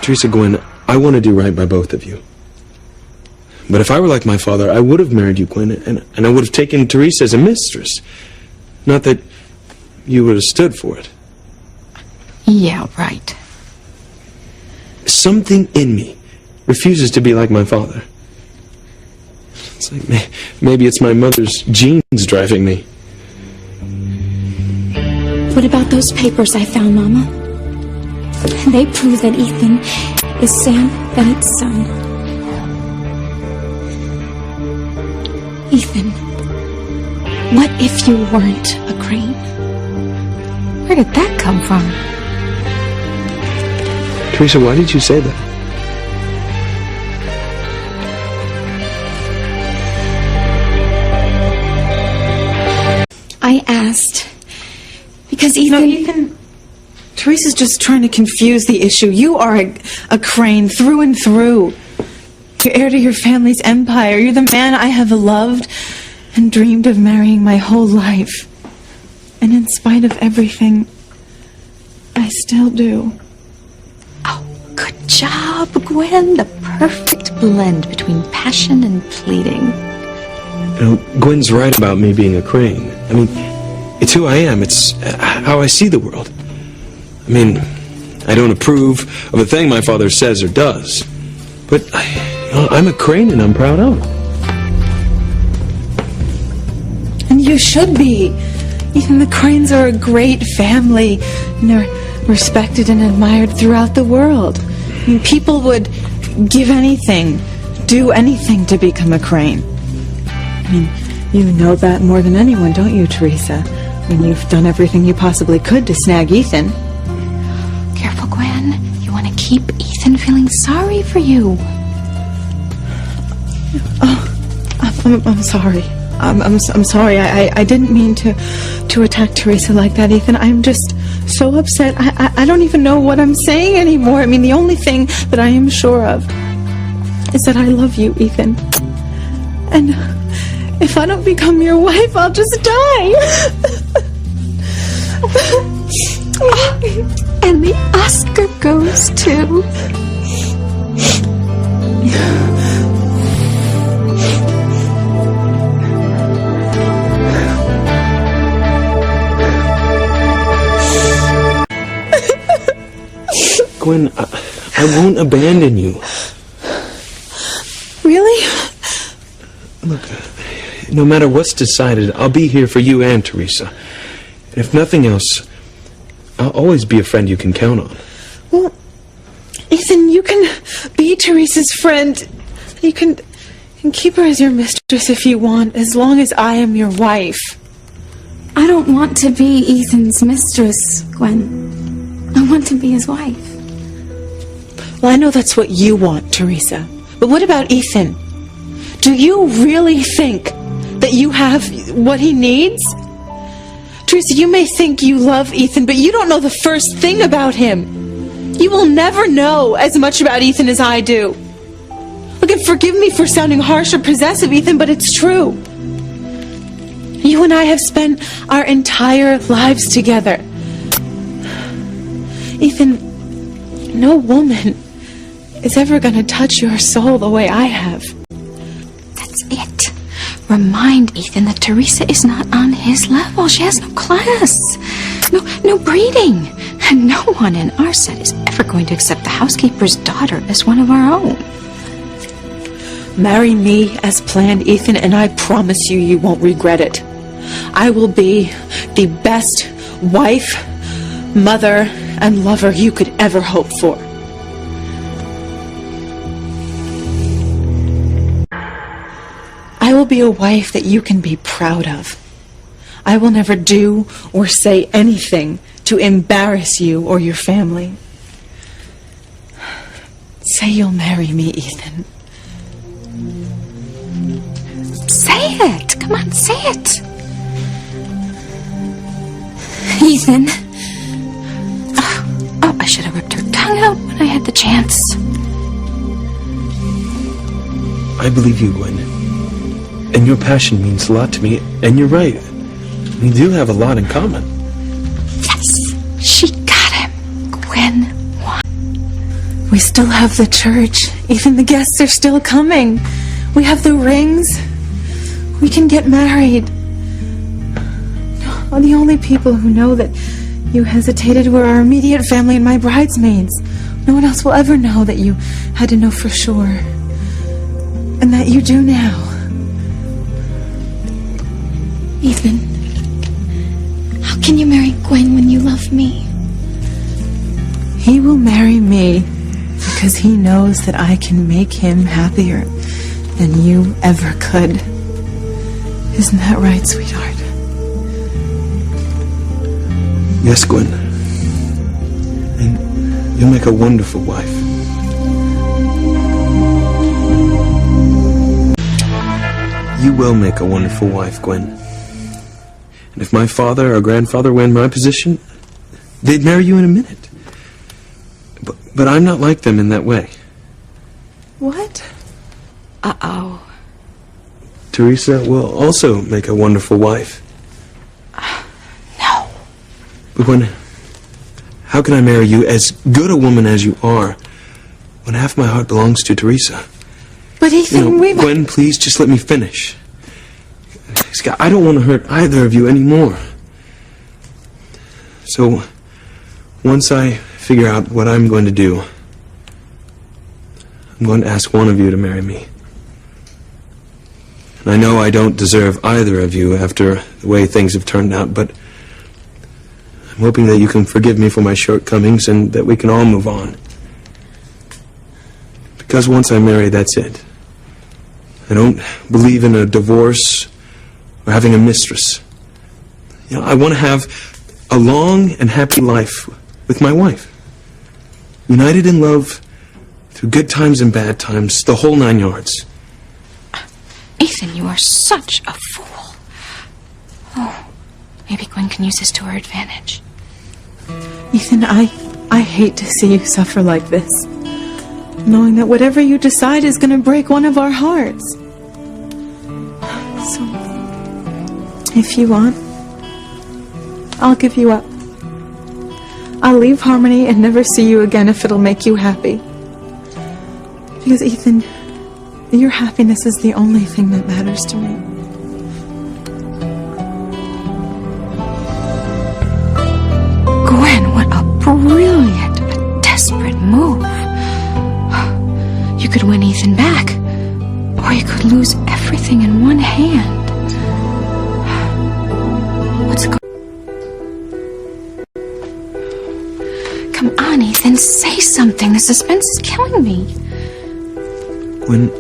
Theresa, Gwen, I want to do right by both of you. But if I were like my father, I would have married you, Gwen, and I would have taken Theresa as a mistress. Not that you would have stood for it. Yeah, right. Something in me refuses to be like my father. It's like maybe it's my mother's genes driving me. What about those papers I found, Mama? They prove that Ethan is Sam Bennett's son. Ethan, what if you weren't a crane? Where did that come from? Theresa, why did you say that? I asked because Ethan... No, Ethan, Theresa's just trying to confuse the issue. You are a crane through and through. You're heir to your family's empire. You're the man I have loved and dreamed of marrying my whole life. And in spite of everything, I still do. Oh, good job, Gwen. The perfect blend between passion and pleading. You know, Gwen's right about me being a crane. I mean, it's who I am. It's how I see the world. I mean, I don't approve of a thing my father says or does. But I'm a crane and I'm proud of it. And you should be. Ethan, the Cranes are a great family. And they're respected and admired throughout the world. I mean, people would give anything, do anything to become a crane. I mean, you know that more than anyone, don't you, Theresa? I mean, you've done everything you possibly could to snag Ethan. Careful, Gwen. You want to keep Ethan feeling sorry for you. Oh, I'm sorry. I'm sorry. I didn't mean to attack Theresa like that, Ethan. I'm just so upset. I don't even know what I'm saying anymore. I mean, the only thing that I am sure of is that I love you, Ethan. And if I don't become your wife, I'll just die. And the Oscar goes to... Gwen, I won't abandon you. Really? Look, no matter what's decided, I'll be here for you and Theresa. And if nothing else, I'll always be a friend you can count on. Well, Ethan, you can be Theresa's friend. You can keep her as your mistress if you want, as long as I am your wife. I don't want to be Ethan's mistress, Gwen. I want to be his wife. Well, I know that's what you want, Theresa. But what about Ethan? Do you really think that you have what he needs? Theresa, you may think you love Ethan, but you don't know the first thing about him. You will never know as much about Ethan as I do. Look, and forgive me for sounding harsh or possessive, Ethan, but it's true. You and I have spent our entire lives together. Ethan, no woman is ever going to touch your soul the way I have. That's it. Remind Ethan that Theresa is not on his level. She has no class, no breeding. And no one in our set is ever going to accept the housekeeper's daughter as one of our own. Marry me as planned, Ethan, and I promise you, you won't regret it. I will be the best wife, mother, and lover you could ever hope for. I will be a wife that you can be proud of. I will never do or say anything to embarrass you or your family. Say you'll marry me, Ethan. Say it. Come on, say it. Ethan. Oh, I should have ripped her tongue out when I had the chance. I believe you, Gwen. And your passion means a lot to me, and you're right. We do have a lot in common. Yes, she got him. Gwen won. We still have the church. Ethan, the guests are still coming. We have the rings. We can get married. The only people who know that you hesitated were our immediate family and my bridesmaids. No one else will ever know that you had to know for sure. And that you do now. Ethan, how can you marry Gwen when you love me? He will marry me because he knows that I can make him happier than you ever could. Isn't that right, sweetheart? Yes, Gwen. And you'll make a wonderful wife. You will make a wonderful wife, Gwen. And if my father or grandfather were in my position, they'd marry you in a minute. But I'm not like them in that way. What? Uh-oh. Theresa will also make a wonderful wife. No. But Gwen, how can I marry you, as good a woman as you are, when half my heart belongs to Theresa? But Ethan, we... Gwen, please just let me finish. Scott, I don't want to hurt either of you anymore. So, once I figure out what I'm going to do, I'm going to ask one of you to marry me. And I know I don't deserve either of you after the way things have turned out, but I'm hoping that you can forgive me for my shortcomings and that we can all move on. Because once I marry, that's it. I don't believe in a divorce or having a mistress. You know, I want to have a long and happy life with my wife. United in love through good times and bad times, the whole 9 yards. Ethan, you are such a fool. Oh, maybe Gwen can use this to her advantage. Ethan, I hate to see you suffer like this, knowing that whatever you decide is going to break one of our hearts. So, if you want, I'll give you up. I'll leave Harmony and never see you again if it'll make you happy. Because, Ethan, your happiness is the only thing that matters to me. Gwen, what a brilliant, but desperate move. You could win Ethan back, or you could lose everything in one hand. What's going on? Come on, Ethan, say something. The suspense is killing me. When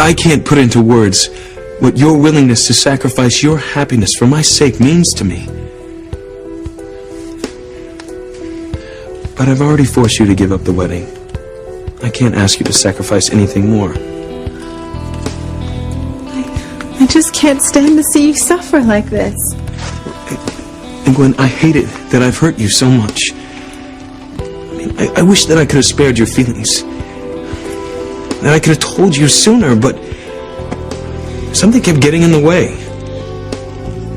I can't put into words what your willingness to sacrifice your happiness for my sake means to me. But I've already forced you to give up the wedding. I can't ask you to sacrifice anything more. I just can't stand to see you suffer like this. And Gwen, I hate it that I've hurt you so much. I wish that I could have spared your feelings. That I could have told you sooner, but something kept getting in the way.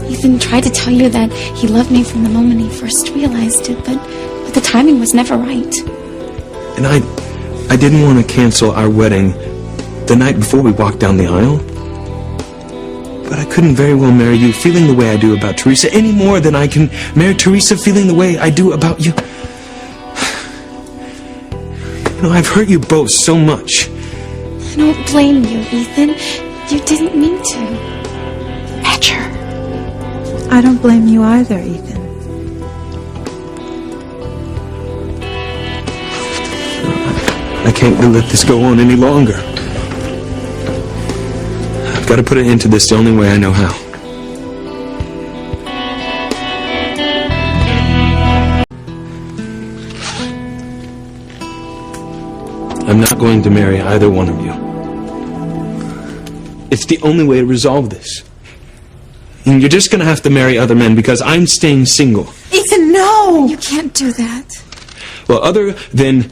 Ethan tried to tell you that he loved me from the moment he first realized it, but the timing was never right. And I didn't want to cancel our wedding the night before we walked down the aisle. But I couldn't very well marry you feeling the way I do about Theresa any more than I can marry Theresa feeling the way I do about you. You know, I've hurt you both so much. I don't blame you, Ethan. You didn't mean to. Badger. I don't blame you either, Ethan. I can't let this go on any longer. I've got to put an end to this the only way I know how. I'm not going to marry either one of you. It's the only way to resolve this. And you're just going to have to marry other men because I'm staying single. Ethan, no! You can't do that. Well, other than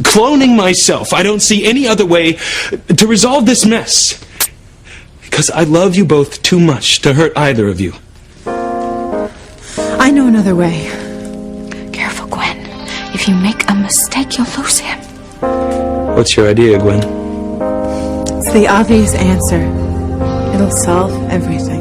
cloning myself, I don't see any other way to resolve this mess. Because I love you both too much to hurt either of you. I know another way. Careful, Gwen. If you make a mistake, you'll lose him. What's your idea, Gwen? It's the obvious answer. It'll solve everything.